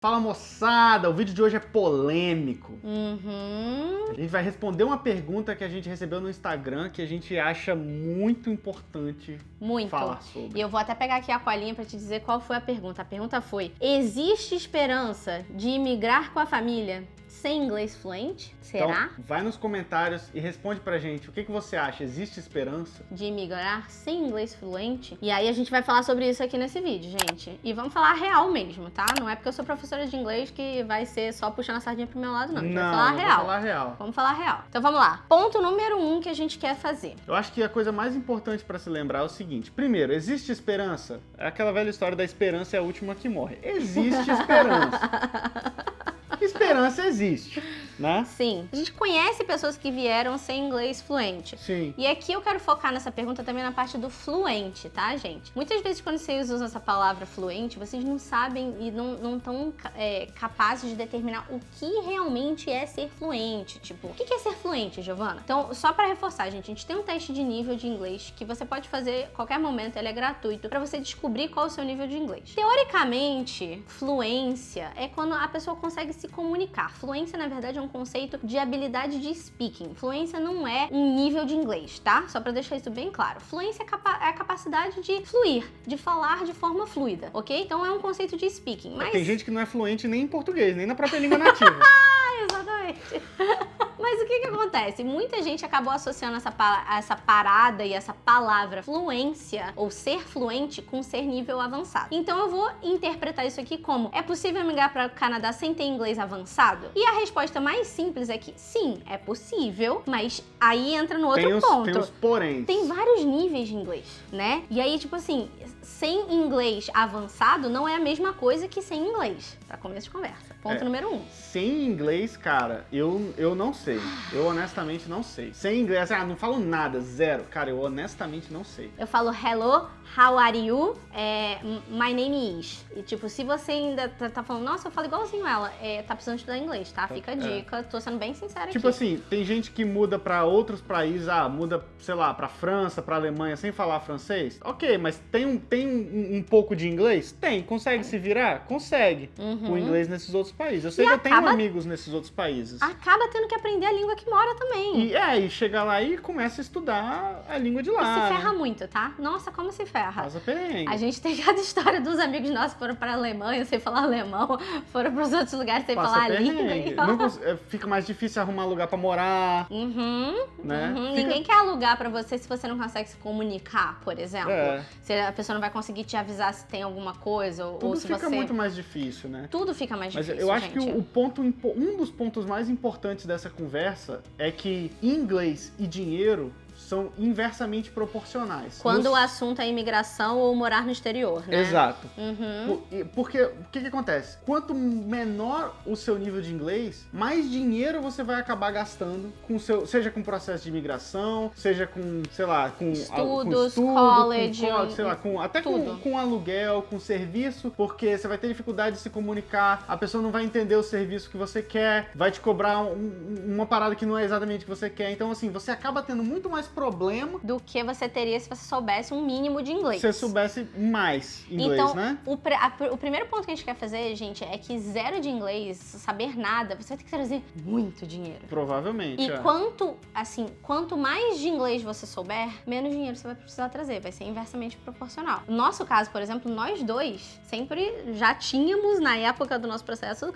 Fala, moçada! O vídeo de hoje é polêmico. A gente vai responder uma pergunta que a gente recebeu no Instagram que a gente acha muito importante falar sobre. E eu vou até pegar aqui a colinha pra te dizer qual foi a pergunta. A pergunta foi: existe esperança de imigrar com a família sem inglês fluente? Será? Então, vai nos comentários e responde pra gente o que você acha. Existe esperança? De imigrar sem inglês fluente? E aí a gente vai falar sobre isso aqui nesse vídeo, gente. E vamos falar real mesmo, tá? Não é porque eu sou professora de inglês que vai ser só puxando a sardinha pro meu lado, não. A gente vai falar real. Vamos falar real. Vamos falar real. Então vamos lá. Ponto número 1 que a gente quer fazer. Eu acho que a coisa mais importante pra se lembrar é o seguinte. Primeiro, existe esperança? É aquela velha história da esperança é a última que morre. Existe esperança. Esperança existe, né? Sim. A gente conhece pessoas que vieram sem inglês fluente. Sim. E aqui eu quero focar nessa pergunta também na parte do fluente, tá, gente? Muitas vezes quando vocês usam essa palavra fluente, vocês não sabem e não estão capazes de determinar o que realmente é ser fluente. Tipo, o que é ser fluente, Giovana? Então, só pra reforçar, gente, a gente tem um teste de nível de inglês que você pode fazer a qualquer momento, ele é gratuito, pra você descobrir qual é o seu nível de inglês. Teoricamente, fluência é quando a pessoa consegue se comunicar. Fluência, na verdade, é um conceito de habilidade de speaking. Fluência não é um nível de inglês, tá? Só pra deixar isso bem claro. Fluência é a capacidade de fluir, de falar de forma fluida, ok? Então é um conceito de speaking. Mas tem gente que não é fluente nem em português, nem na própria língua nativa. exatamente. Mas o que acontece? Muita gente acabou associando essa parada e essa palavra fluência, ou ser fluente, com ser nível avançado. Então eu vou interpretar isso aqui como: é possível migrar para o Canadá sem ter inglês avançado? E a resposta mais simples é que sim, é possível, mas aí entra no outro ponto. Tem os poréns. Tem vários níveis de inglês, né? E aí, tipo assim, sem inglês avançado não é a mesma coisa que sem inglês, pra começo de conversa. Ponto número 1. Sem inglês, cara, eu não sei. Eu honestamente não sei. Sem inglês, não falo nada, zero. Cara, eu honestamente não sei. Eu falo hello, how are you? My name is. E tipo, se você ainda tá falando, nossa, eu falo igualzinho ela, tá precisando estudar inglês, tá? Fica a dica, tô sendo bem sincera aqui. Tipo assim, tem gente que muda pra outros países, muda, sei lá, pra França, pra Alemanha, sem falar francês. Ok, mas tem um pouco de inglês? Tem. Consegue se virar? Consegue. O inglês nesses outros países. Eu sei que eu tenho amigos nesses outros países. Acaba tendo que aprender a língua que mora também. E chega lá e começa a estudar a língua de lá. E se ferra muito, tá? Nossa, como se ferra. Passa perrengue. A gente tem cada história dos amigos nossos que foram pra Alemanha sem falar alemão, foram pros outros lugares sem falar a língua. Fica mais difícil arrumar lugar pra morar. Né? Ninguém quer alugar pra você se você não consegue se comunicar, por exemplo. Se a pessoa não vai conseguir te avisar se tem alguma coisa, ou se você... Tudo fica muito mais difícil, né? Tudo fica mais difícil, Mas eu acho que um dos pontos mais importantes dessa conversa é que inglês e dinheiro são inversamente proporcionais. Quando o assunto é imigração ou morar no exterior, né? Exato. Porque o que acontece? Quanto menor o seu nível de inglês, mais dinheiro você vai acabar gastando seja com processo de imigração, seja com, sei lá, com estudos, com college, sei lá, até com aluguel, com serviço, porque você vai ter dificuldade de se comunicar, a pessoa não vai entender o serviço que você quer, vai te cobrar uma parada que não é exatamente o que você quer. Então, assim, você acaba tendo muito mais problema do que você teria se você soubesse um mínimo de inglês. Se você soubesse mais inglês, então, né? O primeiro ponto que a gente quer fazer, gente, é que zero de inglês, saber nada, você vai ter que trazer muito dinheiro. Provavelmente. E quanto mais de inglês você souber, menos dinheiro você vai precisar trazer. Vai ser inversamente proporcional. No nosso caso, por exemplo, nós dois sempre já tínhamos, na época do nosso processo,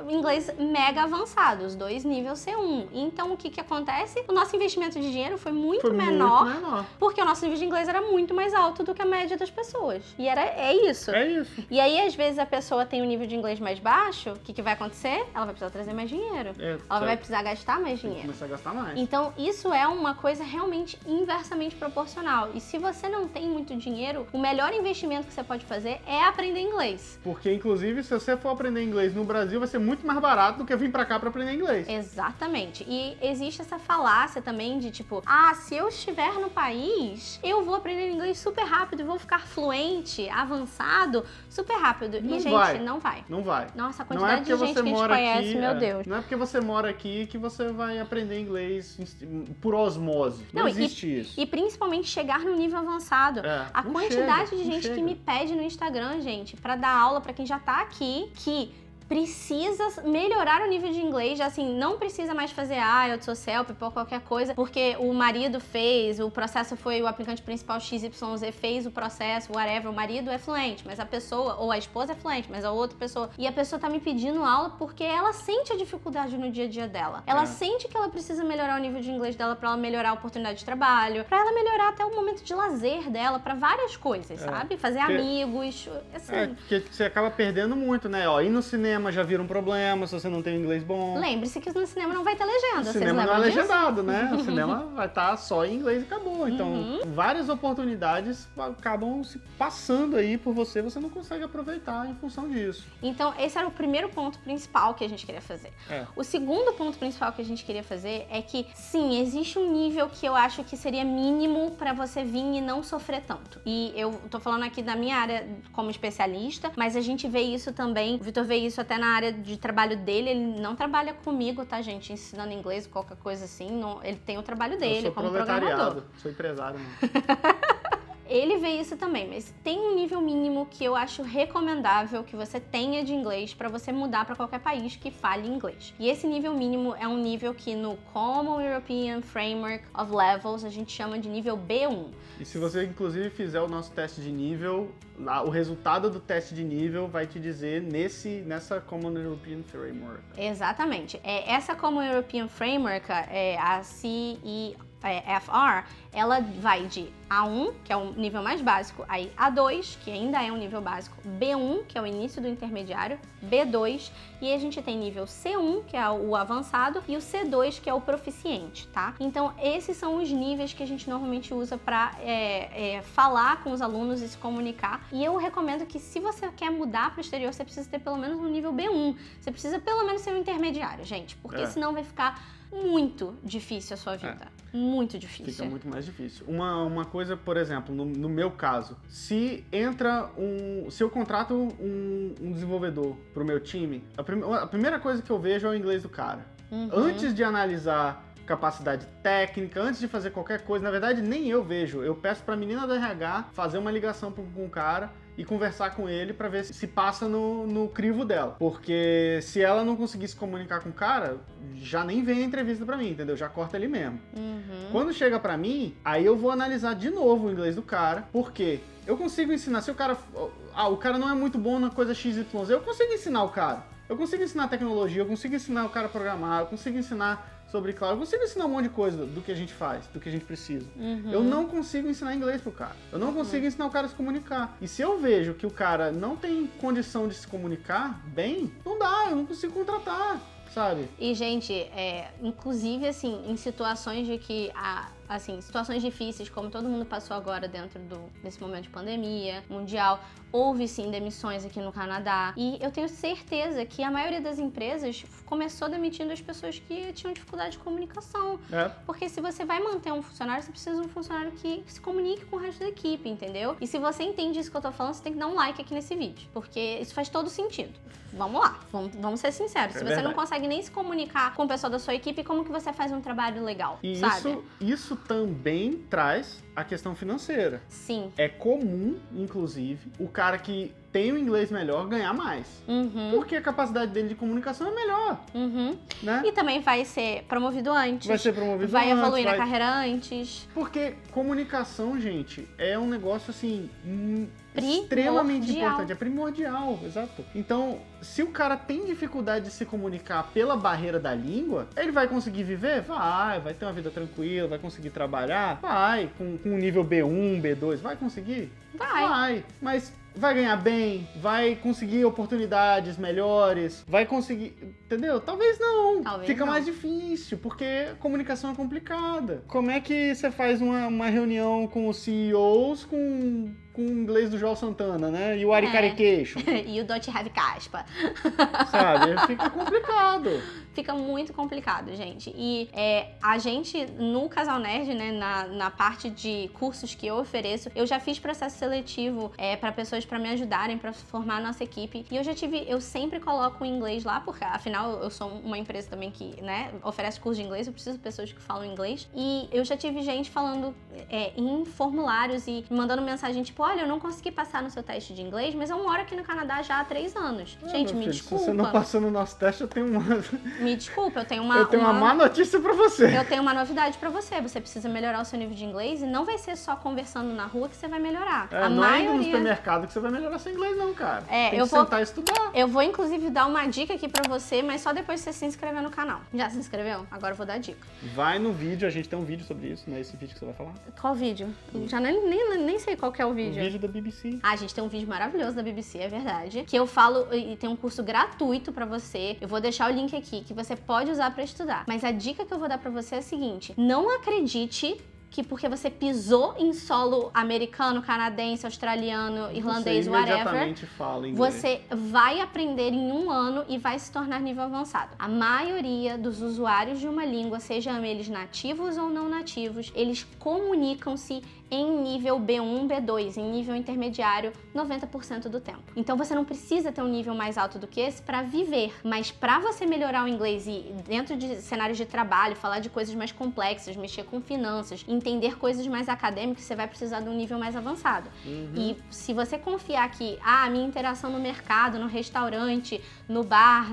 inglês mega avançado, os dois nível C1. Então, o que acontece? O nosso investimento de dinheiro foi muito menor, porque o nosso nível de inglês era muito mais alto do que a média das pessoas. E é isso. É isso. E aí, às vezes, a pessoa tem um nível de inglês mais baixo, o que vai acontecer? Ela vai precisar trazer mais dinheiro. Ela vai precisar gastar mais dinheiro. Começar a gastar mais. Então, isso é uma coisa realmente inversamente proporcional. E se você não tem muito dinheiro, o melhor investimento que você pode fazer é aprender inglês. Porque, inclusive, se você for aprender inglês no Brasil, vai ser muito mais barato do que vir pra cá pra aprender inglês. Exatamente. E existe essa falácia também de tipo, se eu estiver no país, eu vou aprender inglês super rápido e vou ficar fluente, avançado, super rápido. Não e, vai. gente, não vai. Não vai. Nossa, a quantidade de gente que a gente conhece, meu Deus. Não é porque você mora aqui que você vai aprender inglês por osmose. Não existe isso. E principalmente chegar no nível avançado. A quantidade de gente que me pede no Instagram, gente, pra dar aula pra quem já tá aqui, que precisa melhorar o nível de inglês, assim, não precisa mais fazer IELTS ou CELP ou qualquer coisa, porque o marido fez, o processo foi o aplicante principal XYZ fez o processo, whatever, o marido é fluente, mas a pessoa, ou a esposa é fluente, mas a outra pessoa, e a pessoa tá me pedindo aula porque ela sente a dificuldade no dia a dia dela. Ela sente que ela precisa melhorar o nível de inglês dela pra ela melhorar a oportunidade de trabalho, pra ela melhorar até o momento de lazer dela, pra várias coisas, sabe? Fazer amigos, assim. Porque você acaba perdendo muito, né? Ó, ir no cinema já vira um problema se você não tem um inglês bom. Lembre-se que no cinema não vai ter legenda, O cinema não é legendado, né? O cinema vai estar só em inglês e acabou. Então, várias oportunidades acabam se passando aí por você não consegue aproveitar em função disso. Então, esse era o primeiro ponto principal que a gente queria fazer. O segundo ponto principal que a gente queria fazer é que, sim, existe um nível que eu acho que seria mínimo pra você vir e não sofrer tanto. E eu tô falando aqui da minha área como especialista, mas a gente vê isso também, o Vitor vê isso até na área de trabalho dele, ele não trabalha comigo, tá, gente, ensinando inglês, qualquer coisa assim, não, ele tem o trabalho dele como programador. Sou empresário, mano. Ele vê isso também, mas tem um nível mínimo que eu acho recomendável que você tenha de inglês para você mudar para qualquer país que fale inglês. E esse nível mínimo é um nível que no Common European Framework of Levels a gente chama de nível B1. E se você, inclusive, fizer o nosso teste de nível, o resultado do teste de nível vai te dizer nessa Common European Framework. Exatamente. Essa Common European Framework, a CEFR, ela vai de A1, que é o nível mais básico, aí A2, que ainda é um nível básico, B1, que é o início do intermediário, B2, e a gente tem nível C1, que é o avançado, e o C2, que é o proficiente, tá? Então, esses são os níveis que a gente normalmente usa para falar com os alunos e se comunicar. E eu recomendo que, se você quer mudar para o exterior, você precisa ter pelo menos um nível B1. Você precisa pelo menos ser um intermediário, gente, porque senão vai ficar muito difícil a sua vida. Muito difícil. Fica muito mais difícil. Uma coisa, por exemplo, no meu caso, se eu contrato um desenvolvedor pro meu time, a primeira coisa que eu vejo é o inglês do cara. Antes de analisar capacidade técnica, antes de fazer qualquer coisa, na verdade nem eu vejo. Eu peço pra menina da RH fazer uma ligação com o cara e conversar com ele pra ver se passa no crivo dela. Porque se ela não conseguir se comunicar com o cara, já nem vem a entrevista pra mim, entendeu? Já corta ali mesmo. Quando chega pra mim, aí eu vou analisar de novo o inglês do cara, porque eu consigo ensinar, se o cara não é muito bom na coisa XYZ, eu consigo ensinar o cara. Eu consigo ensinar tecnologia, eu consigo ensinar o cara a programar, eu consigo ensinar sobre cloud, eu consigo ensinar um monte de coisa do que a gente faz, do que a gente precisa. Eu não consigo ensinar inglês pro cara. Eu não consigo ensinar o cara a se comunicar. E se eu vejo que o cara não tem condição de se comunicar bem, não dá, eu não consigo contratar, sabe? E, gente, inclusive, assim, em situações de que situações difíceis, como todo mundo passou agora dentro desse momento de pandemia mundial, houve sim demissões aqui no Canadá. E eu tenho certeza que a maioria das empresas começou demitindo as pessoas que tinham dificuldade de comunicação. Porque se você vai manter um funcionário, você precisa de um funcionário que se comunique com o resto da equipe, entendeu? E se você entende isso que eu tô falando, você tem que dar um like aqui nesse vídeo, porque isso faz todo sentido. Vamos lá, vamos ser sinceros. Se você não consegue nem se comunicar com o pessoal da sua equipe, como que você faz um trabalho legal, e sabe? Isso também traz a questão financeira. Sim. É comum, inclusive, o cara que tem o inglês melhor ganhar mais. Porque a capacidade dele de comunicação é melhor. Né? E também vai ser promovido antes. Vai ser promovido vai antes. Evoluir na carreira antes. Porque comunicação, gente, é um negócio assim extremamente importante. É primordial, exato. Então, se o cara tem dificuldade de se comunicar pela barreira da língua, ele vai conseguir viver? Vai ter uma vida tranquila, vai conseguir trabalhar? Vai. Com um nível B1, B2, vai conseguir? Vai. Mas vai ganhar bem, vai conseguir oportunidades melhores, vai conseguir... Entendeu? Talvez não. Fica mais difícil, porque comunicação é complicada. Como é que você faz uma reunião com os CEOs com o inglês do João Santana, né? E o Ari Carication. E o Dot Have Caspa. Sabe? Fica complicado. fica muito complicado, gente. E a gente, no Casal Nerd, né, na parte de cursos que eu ofereço, eu já fiz processo seletivo para pessoas para me ajudarem, para formar a nossa equipe. E eu sempre coloco o inglês lá, porque afinal eu sou uma empresa também que, né, oferece curso de inglês, eu preciso de pessoas que falam inglês. E eu já tive gente falando em formulários e mandando mensagem tipo, olha, eu não consegui passar no seu teste de inglês, mas eu moro aqui no Canadá já há 3 anos. Gente, me desculpa. Se você não passou no nosso teste, eu tenho uma... Me desculpa, eu tenho uma má notícia pra você. Eu tenho uma novidade pra você. Você precisa melhorar o seu nível de inglês e não vai ser só conversando na rua que você vai melhorar. Não é indo no supermercado que você vai melhorar seu inglês, não, cara. Tem que sentar e estudar. Eu vou, inclusive, dar uma dica aqui pra você, mas só depois de você se inscrever no canal. Já se inscreveu? Agora eu vou dar a dica. Vai no vídeo, a gente tem um vídeo sobre isso, não é esse vídeo que você vai falar? Qual vídeo? Já nem sei qual que é o vídeo. O vídeo da BBC. A gente tem um vídeo maravilhoso da BBC, é verdade. Que eu falo, e tem um curso gratuito pra você. Eu vou deixar o link aqui, que você pode usar pra estudar. Mas a dica que eu vou dar pra você é a seguinte: não acredite que porque você pisou em solo americano, canadense, australiano, irlandês, whatever, fala inglês. Você vai aprender em 1 ano e vai se tornar nível avançado. A maioria dos usuários de uma língua, sejam eles nativos ou não nativos, eles comunicam-se em nível B1, B2, em nível intermediário, 90% do tempo. Então você não precisa ter um nível mais alto do que esse para viver, mas para você melhorar o inglês e dentro de cenários de trabalho, falar de coisas mais complexas, mexer com finanças, entender coisas mais acadêmicas, você vai precisar de um nível mais avançado. E se você confiar que a minha interação no mercado, no restaurante, no bar,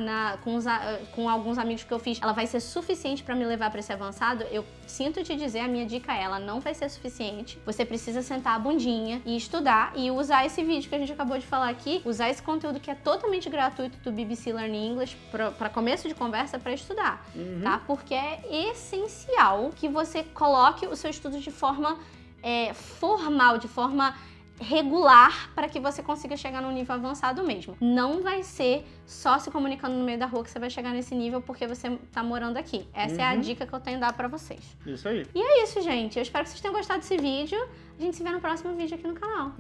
com alguns amigos que eu fiz, ela vai ser suficiente para me levar para esse avançado, eu sinto te dizer, a minha dica é, ela não vai ser suficiente. Você precisa sentar a bundinha e estudar e usar esse vídeo que a gente acabou de falar aqui, usar esse conteúdo que é totalmente gratuito do BBC Learning English para começo de conversa para estudar, tá? Porque é essencial que você coloque o seu estudo de forma formal, de forma regular, para que você consiga chegar num nível avançado mesmo. Não vai ser só se comunicando no meio da rua que você vai chegar nesse nível porque você tá morando aqui. Essa é a dica que eu tenho a dar pra vocês. Isso aí. E é isso, gente. Eu espero que vocês tenham gostado desse vídeo. A gente se vê no próximo vídeo aqui no canal.